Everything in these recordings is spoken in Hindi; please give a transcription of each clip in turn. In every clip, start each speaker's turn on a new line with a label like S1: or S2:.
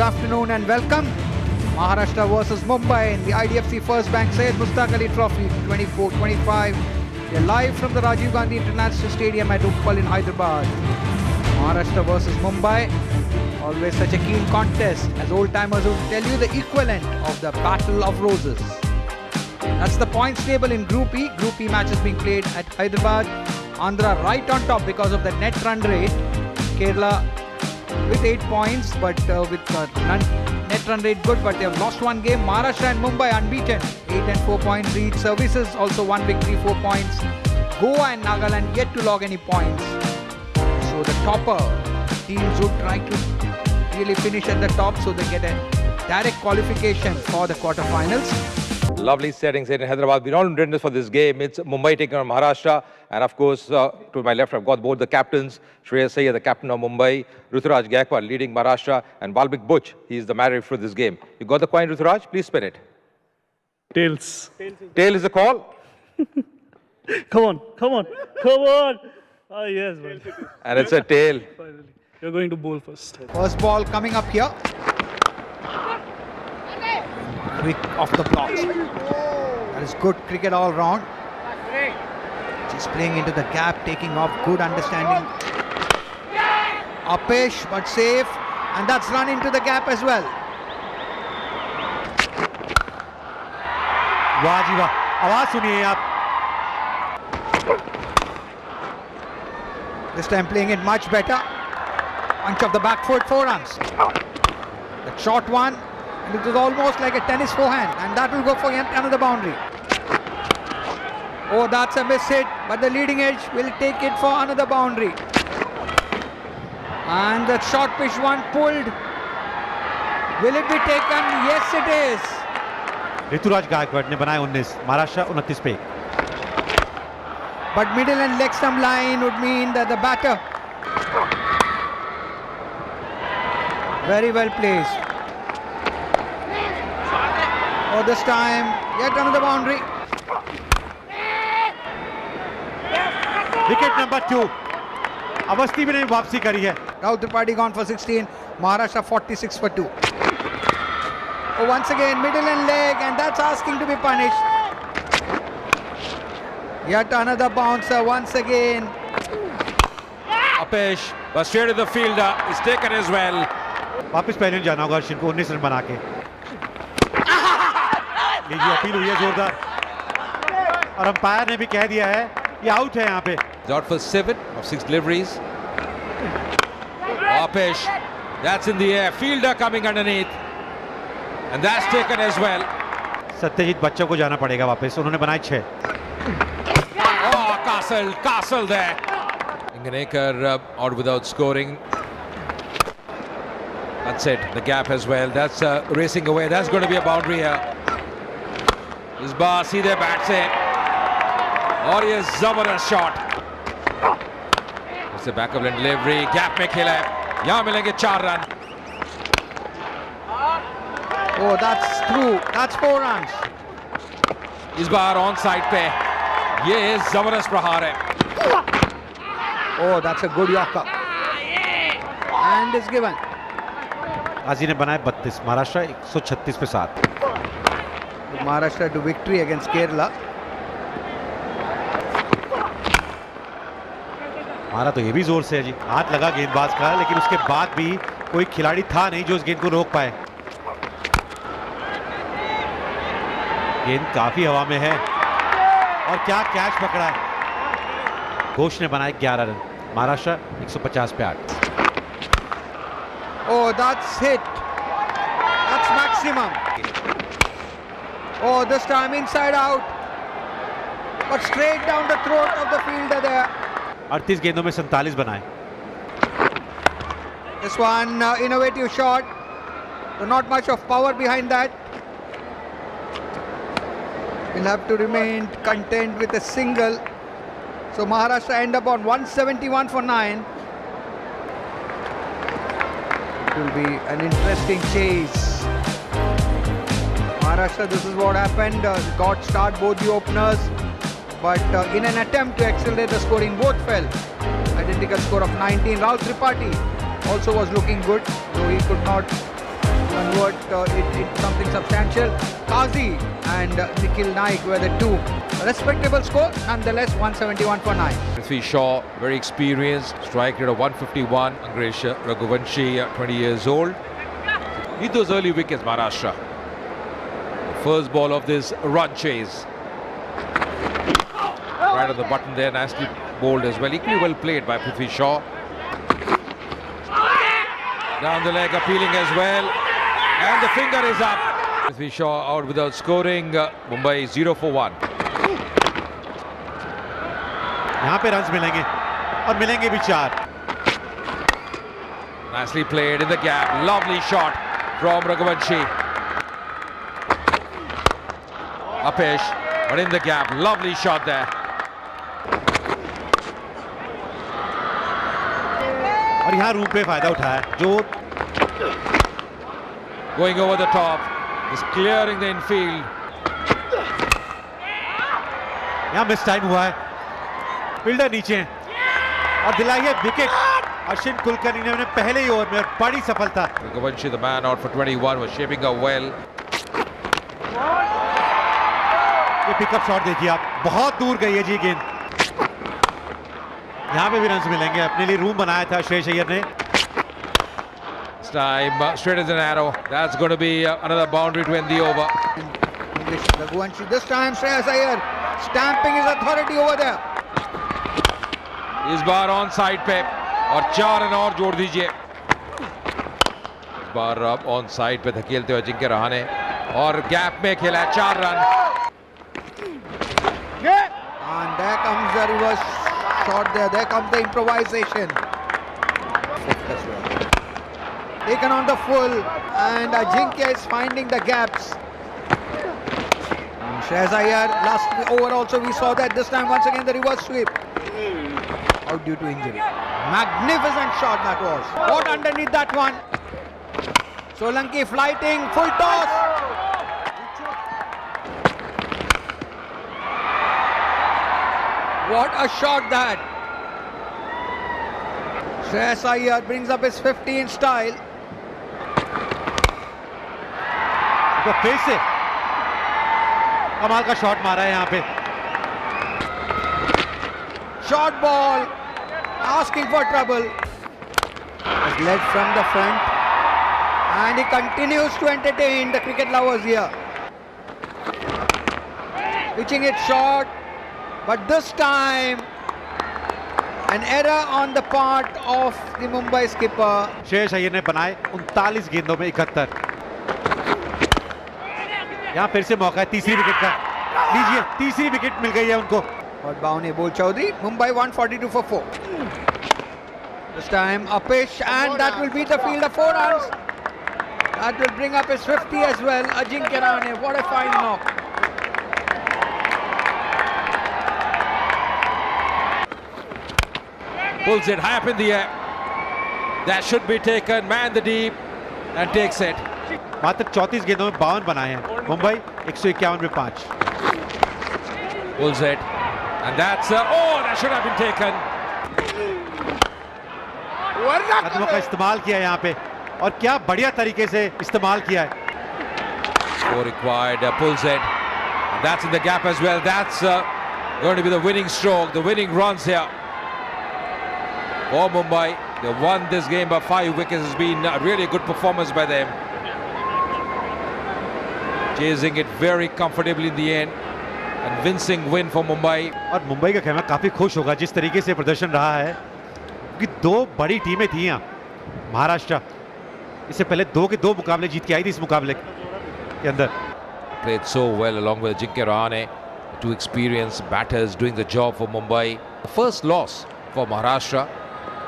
S1: afternoon and welcome. Maharashtra versus Mumbai in the IDFC First Bank Syed Mushtaq Ali Trophy 24-25. We are live from the Rajiv Gandhi International Stadium at Uppal in Hyderabad. Maharashtra versus Mumbai, always such a keen contest, as old-timers will tell you, the equivalent of the Battle of Roses. That's the points table in Group E. Group E matches being played at Hyderabad. Andhra right on top because of the net run rate. Kerala with 8 points, but with net run rate good, but they have lost one game. Maharashtra and Mumbai unbeaten, 8 and 4 points each. Services also 1 victory, 4 points. Goa and Nagaland yet to log any points. So the topper teams would try to really finish at the top so they get a direct qualification for the quarterfinals.
S2: Lovely settings here in Hyderabad. We're all in readiness for this game. It's Mumbai taking on Maharashtra. And of course, to my left, I've got both the captains. Shreyas Iyer, the captain of Mumbai. Ruturaj Gaikwad leading Maharashtra. And Balbik Butch, he's the marrier for this game. You got the coin, Ruturaj? Please spin it.
S3: Tails.
S2: Tail is the call.
S3: Come on, come on, come on. Ah, yes, man.
S2: And it's a tail.
S3: Finally. You're going to bowl first.
S1: First ball coming up here. Quick off the blocks. That is good cricket all round. Just playing into the gap, taking off, good understanding. Upish, but safe. And that's run into the gap as well.
S4: वाह जी वाह, आवाज सुनिए आप.
S1: This time playing it much better. Punch of the back foot, 4 runs. The short one. And it was almost like a tennis forehand, and that will go for yet another boundary. Oh, that's a miss hit, but the leading edge will take it for another boundary. And the short pitch one pulled. Will it be taken? Yes, it is.
S4: Ruturaj Gaikwad ने बनाए 19, महाराष्ट्र 29 पे.
S1: But middle and leg stump line would mean that the batter very well placed. Oh, this time, yet another boundary.
S4: Wicket number 2. Awasthi भी ने वापसी करी है.
S1: Rahul Tripathi gone for 16. Maharashtra 46 for 2. Oh, once again, middle and leg, and that's asking to be punished. Yet another bouncer once again.
S2: Upish, but straight to the fielder. He's taken as well.
S4: वापस पहले जाना होगा अर्शिन को 19 रन बना के. लीजिए, अपील हुई है जोरदार. और अंपायर ने भी कह दिया है ये आउट है यहाँ पे.
S2: Out for 7 of 6 deliveries. Upish, that's in the air. Fielder coming underneath. And that's taken as well.
S4: Satyajit बच्चों को जाना पड़ेगा वापस. उन्होंने बनाए 6.
S2: Oh, Castle there. Inganekar out without scoring. That's it, the gap as well. That's racing away. That's going to be a boundary here. Is bar सीधे बैट से और ये जबरदस्त शॉट. इससे बैकअप लाइन डिलीवरी गैप में खेला है. यहाँ मिलेंगे 4 run.
S1: Oh, that's through. That's 4 runs.
S2: इस बार ऑन साइड पे ये जबरदस्त प्रहार है.
S1: Oh, that's a good yorker. And is given.
S4: गाजी ने बनाए 32, महाराष्ट्र 136 पे 7.
S1: Maharashtra to victory against Kerala.
S4: मारा तो ये भी जोर से है जी. हाथ लगा गेंदबाज का, लेकिन उसके बाद भी कोई खिलाड़ी था नहीं जो इस गेंद को रोक पाए. गेंद काफी हवा में है और क्या कैच पकड़ा है. घोष ने बनाए 11 रन. महाराष्ट्र 150 पे 8.
S1: Oh, that's hit. That's maximum. Oh, this time inside out. But straight down the throat of the fielder there.
S4: 38 गेंदों में 47 बनाए.
S1: This one, innovative shot. So not much of power behind that. Will have to remain content with a single. So Maharashtra end up on 171 for 9. It will be an interesting chase. Maharashtra, this is what happened. Got start both the openers, but in an attempt to accelerate the scoring, both fell. Identical score of 19. Rahul Tripathi also was looking good, though he could not convert it into something substantial. Kazi and Nikhil Naik were the two. A respectable score, nonetheless, 171 for 9.
S2: Prithvi Shaw, very experienced, strike rate of 151. Angresh Raghuvanshi, 20 years old. Need those early wickets, Maharashtra. The first ball of this run chase. Right on the button there, nicely bowled as well. Equally well played by Prithvi Shaw. Down the leg, appealing as well. And the finger is up. Prithvi Shaw out without scoring. Mumbai 0 for 1.
S4: यहाँ पे रन्स मिलेंगे और मिलेंगे भी 4.
S2: Nicely played in the gap. Lovely shot from Raghuvanshi. Apesh, but in the gap. Lovely shot there.
S4: और यहाँ रूम पे फायदा उठाया जो
S2: Going over the top. Is clearing the infield.
S4: यहाँ मिस टाइम हुआ है. फील्डर नीचे हैं और दिलाई है विकेट अश्विन कुलकर्णी ने पहले ही ओवर में. बड़ी सफलता.
S2: Raghuvanshi, the man out for 21, was shaping up well.
S4: ये पिकअप शॉट देखिए आप, बहुत दूर गई है जी गेंद. यहाँ पे भी रन्स मिलेंगे. अपने लिए रूम बनाया था श्रेयस अय्यर ने.
S2: This time straight as an arrow. That's going to be another boundary to end the over.
S1: Raghuvanshi, this time Shreyas Iyer stamping his authority over there.
S2: इस बार ऑन साइड पे और 4 रन और जोड़ दीजिए. इस बार अब ऑन साइड पे धकेलते हुए अजिंक्य रहाणे और गैप में खेला 4 run.
S1: And there comes the reverse shot there. There comes the improvisation. Taken on the full and Ajinkya is finding the gaps. Shreyas Iyer, last over also we saw that. This time once again the reverse sweep. Out due to injury. Magnificent shot that was. Caught underneath that one. Solanki flighting, full toss. What a shot that. Shreyas Iyer brings up his 50 in style.
S4: तो फिर से कमाल का शॉट मारा है यहाँ पे.
S1: Short ball, asking for trouble. Has led from the front and he continues to entertain the cricket lovers here. Pitching it short, but this time an error on the part of the Mumbai skipper.
S4: Shreyas Iyer ने बनाए 39 गेंदों में 71. यहाँ फिर से मौका है तीसरी विकेट का. लीजिए, तीसरी विकेट मिल गई है उनको.
S1: But Bhavani Bol Chaudhary, Mumbai 142 for 4. This time Apesh, and that will beat the field of 4 runs. That will bring up his 50 as well. Ajinkya Rahane, what a fine knock.
S2: Pulls it high up in the air. That should be taken. Man the deep and takes it.
S4: मात्र 34 गेंदों में 52 बनाए हैं. मुंबई 151 में 5.
S2: Pulls it. And that's that should have been taken.
S4: कदमों का इस्तेमाल किया यहाँ पे और क्या बढ़िया तरीके से इस्तेमाल किया है.
S2: Score required. Pulls it. And that's in the gap as well. That's going to be the winning stroke, the winning runs here for Mumbai. They won this game by 5 wickets. It's been a really good performance by them. Chasing it very comfortably in the end. Convincing win for Mumbai.
S4: और मुंबई का खेमा काफी खुश होगा जिस तरीके से प्रदर्शन रहा है, क्योंकि 2 बड़ी टीमें थी यहाँ. महाराष्ट्र इससे पहले 2 के 2 मुकाबले जीत के आई थी इस मुकाबले के अंदर.
S2: Played so well along with Ajinkya Rahane. 2 experienced batters doing the job for Mumbai. The first loss for Maharashtra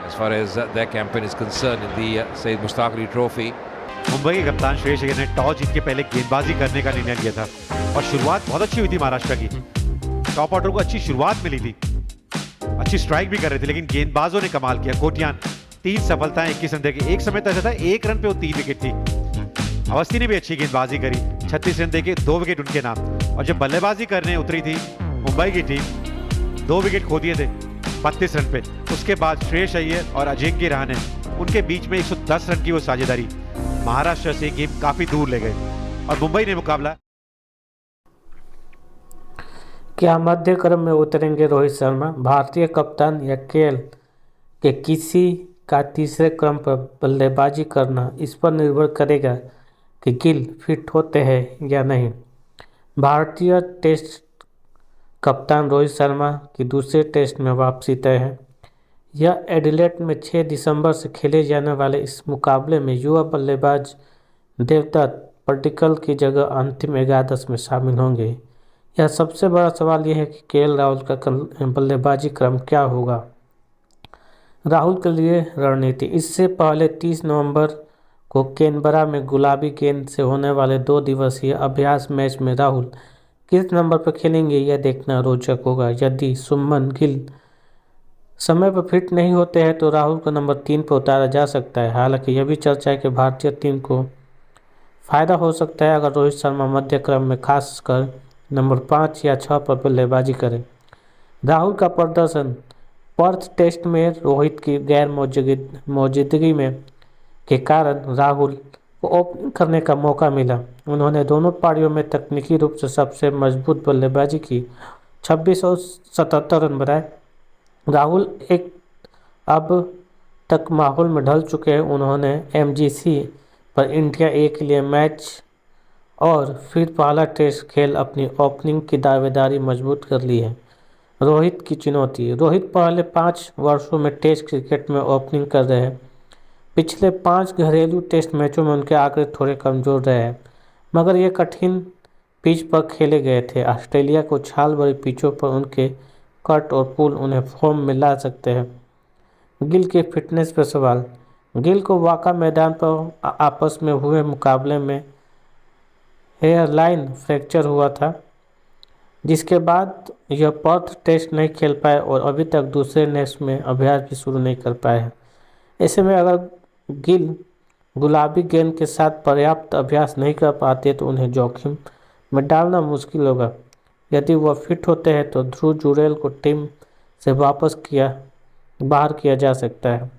S2: as far as their campaign is concerned in the Syed Mushtaq Ali Trophy.
S4: Mumbai के कप्तान श्रेयस अय्यर ने टॉस जीत के पहले गेंदबाजी करने का निर्णय लिया था और शुरुआत बहुत अच्छी हुई थी महाराष्ट्र की. टॉप ऑर्डर को अच्छी शुरुआत मिली थी, अच्छी स्ट्राइक भी कर रहे थे, लेकिन गेंदबाजों ने कमाल किया. कोटियान 3 सफलताएं 21 रन देके. एक समय तो ऐसा था 1 रन पे वो 3 विकेट थी. अवस्थी ने भी अच्छी गेंदबाजी करी, 36 रन देके 2 विकेट उनके नाम. और जब बल्लेबाजी करने उतरी थी मुंबई की टीम, 2 विकेट खो दिए थे 32 रन पे. उसके बाद श्रेयस अय्यर और अजिंक्य रहाणे, उनके बीच में 110 रन की वो साझेदारी. महाराष्ट्र से गेम काफी दूर ले गए और मुंबई ने मुकाबला।
S5: क्या मध्य क्रम में उतरेंगे रोहित शर्मा? भारतीय कप्तान या केएल के किसी का तीसरे क्रम पर बल्लेबाजी करना इस पर निर्भर करेगा कि गिल फिट होते हैं या नहीं। भारतीय टेस्ट कप्तान रोहित शर्मा की दूसरे टेस्ट में वापसी तय है। यह एडिलेड में 6 दिसंबर से खेले जाने वाले इस मुकाबले में युवा बल्लेबाज देवदत्त पड्डीकल की जगह अंतिम 11 में शामिल होंगे। यह सबसे बड़ा सवाल यह है कि केएल राहुल का बल्लेबाजी क्रम क्या होगा। राहुल के लिए रणनीति। इससे पहले 30 नवंबर को कैनबरा में गुलाबी गेंद से होने वाले 2 दिवसीय अभ्यास मैच में राहुल किस नंबर पर खेलेंगे यह देखना रोचक होगा। यदि शुभमन गिल समय पर फिट नहीं होते हैं तो राहुल को नंबर 3 पर उतारा जा सकता है। हालांकि यह भी चर्चा है कि भारतीय टीम को फायदा हो सकता है अगर रोहित शर्मा मध्य क्रम में खासकर नंबर 5 या 6 पर बल्लेबाजी करें। राहुल का प्रदर्शन। पर्थ टेस्ट में रोहित की गैर मौजूदगी में के कारण राहुल को ओपनिंग करने का मौका मिला। उन्होंने दोनों पारियों में तकनीकी रूप से सबसे मजबूत बल्लेबाजी की, 26 और 77 रन बनाए। राहुल एक अब तक माहौल में ढल चुके हैं। उन्होंने एमजीसी पर इंडिया ए के लिए मैच और फिर पहला टेस्ट खेल अपनी ओपनिंग की दावेदारी मजबूत कर ली है। रोहित की चुनौती। रोहित पहले 5 वर्षों में टेस्ट क्रिकेट में ओपनिंग कर रहे हैं। पिछले 5 घरेलू टेस्ट मैचों में उनके आंकड़े थोड़े कमज़ोर रहे हैं, मगर ये कठिन पिच पर खेले गए थे। ऑस्ट्रेलिया को छाल भरी पिचों पर उनके कट और पुल उन्हें फॉर्म में ला सकते हैं। गिल के फिटनेस पर सवाल। गिल को वाका मैदान पर आपस में हुए मुकाबले में हेयरलाइन फ्रैक्चर हुआ था, जिसके बाद यह पर्थ टेस्ट नहीं खेल पाए और अभी तक दूसरे टेस्ट में अभ्यास भी शुरू नहीं कर पाए हैं। ऐसे में अगर गिल गुलाबी गेंद के साथ पर्याप्त अभ्यास नहीं कर पाते तो उन्हें जोखिम में डालना मुश्किल होगा। यदि वह फिट होते हैं तो ध्रुव जुरेल को टीम से बाहर किया जा सकता है।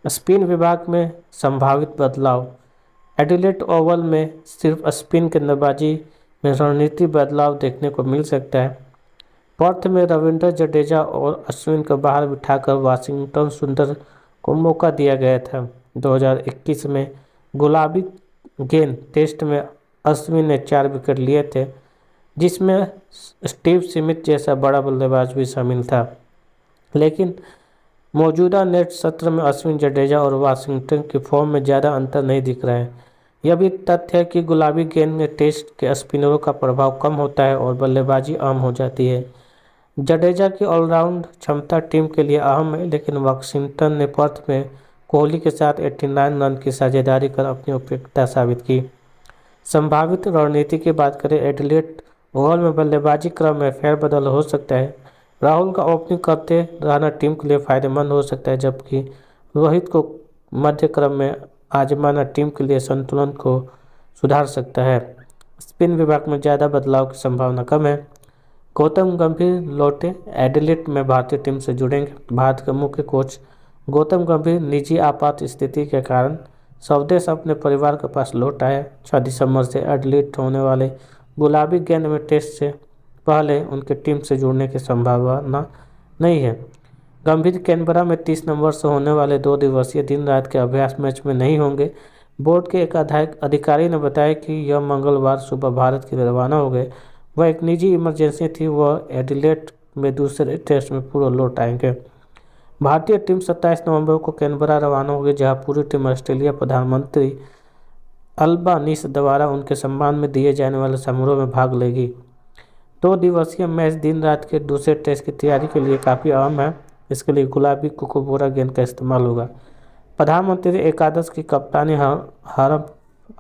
S5: स्पिन विभाग में संभावित बदलाव। एडिलेड ओवल में सिर्फ स्पिन गेंदबाजी में रणनीति बदलाव देखने को मिल सकता है। पर्थ में रविंद्र जडेजा और अश्विन को बाहर बिठाकर वाशिंगटन सुंदर को मौका दिया गया था। 2021 में गुलाबी गेंद टेस्ट में अश्विन ने 4 विकेट लिए थे, जिसमें स्टीव स्मिथ जैसा बड़ा बल्लेबाज भी शामिल था। लेकिन मौजूदा नेट सत्र में अश्विन, जडेजा और वाशिंगटन की फॉर्म में ज़्यादा अंतर नहीं दिख रहा है। यह भी तथ्य है कि गुलाबी गेंद में टेस्ट के स्पिनरों का प्रभाव कम होता है और बल्लेबाजी आम हो जाती है। जडेजा की ऑलराउंड क्षमता टीम के लिए अहम है, लेकिन वाशिंगटन ने पर्थ में कोहली के साथ 89 रन की साझेदारी कर अपनी उपयुक्तता साबित की। संभावित रणनीति की बात करें, एडिलेड ओवल में बल्लेबाजी क्रम में फेरबदल हो सकता है। राहुल का ओपनिंग करते रहना टीम के लिए फायदेमंद हो सकता है, जबकि रोहित को मध्य क्रम में आजमाना टीम के लिए संतुलन को सुधार सकता है। स्पिन विभाग में ज़्यादा बदलाव की संभावना कम है। गौतम गंभीर लौटे। एडिलेड में भारतीय टीम से जुड़ेंगे। भारत के मुख्य कोच गौतम गंभीर निजी आपात स्थिति के कारण स्वदेश अपने परिवार के पास लौट आए। 6 दिसंबर से एडिलेड होने वाले गुलाबी गेंद में टेस्ट से पहले उनके टीम से जुड़ने की संभावना नहीं है। गंभीर कैनबरा में 30 नवंबर से होने वाले 2 दिवसीय दिन रात के अभ्यास मैच में नहीं होंगे। बोर्ड के एक अधिकारी ने बताया कि यह मंगलवार सुबह भारत के लिए रवाना हो गए। वह एक निजी इमरजेंसी थी। वह एडिलेड में दूसरे टेस्ट में पूरा लौट आएंगे। भारतीय टीम 27 नवंबर को कैनबरा रवाना होगी, जहां पूरी टीम ऑस्ट्रेलिया प्रधानमंत्री अल्बानीस द्वारा उनके सम्मान में दिए जाने वाले समारोह में भाग लेगी। 2 दिवसीय मैच दिन रात के दूसरे टेस्ट की तैयारी के लिए काफ़ी अहम है। इसके लिए गुलाबी कुकोबोरा गेंद का इस्तेमाल होगा। प्रधानमंत्री एकादश की कप्तानी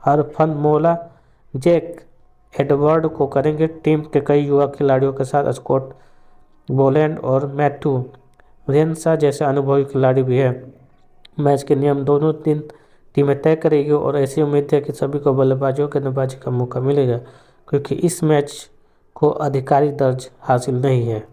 S5: हरफनमौला जैक एडवर्ड को करेंगे। टीम के कई युवा खिलाड़ियों के साथ स्कॉट बोलैंड और मैथ्यू रेनशा जैसे अनुभवी खिलाड़ी भी हैं। मैच के नियम दोनों दिन टीमें तय करेगी और ऐसी उम्मीद है कि सभी को बल्लेबाजों के गेंदबाजी का मौका मिलेगा, क्योंकि इस मैच को आधिकारिक दर्ज हासिल नहीं है।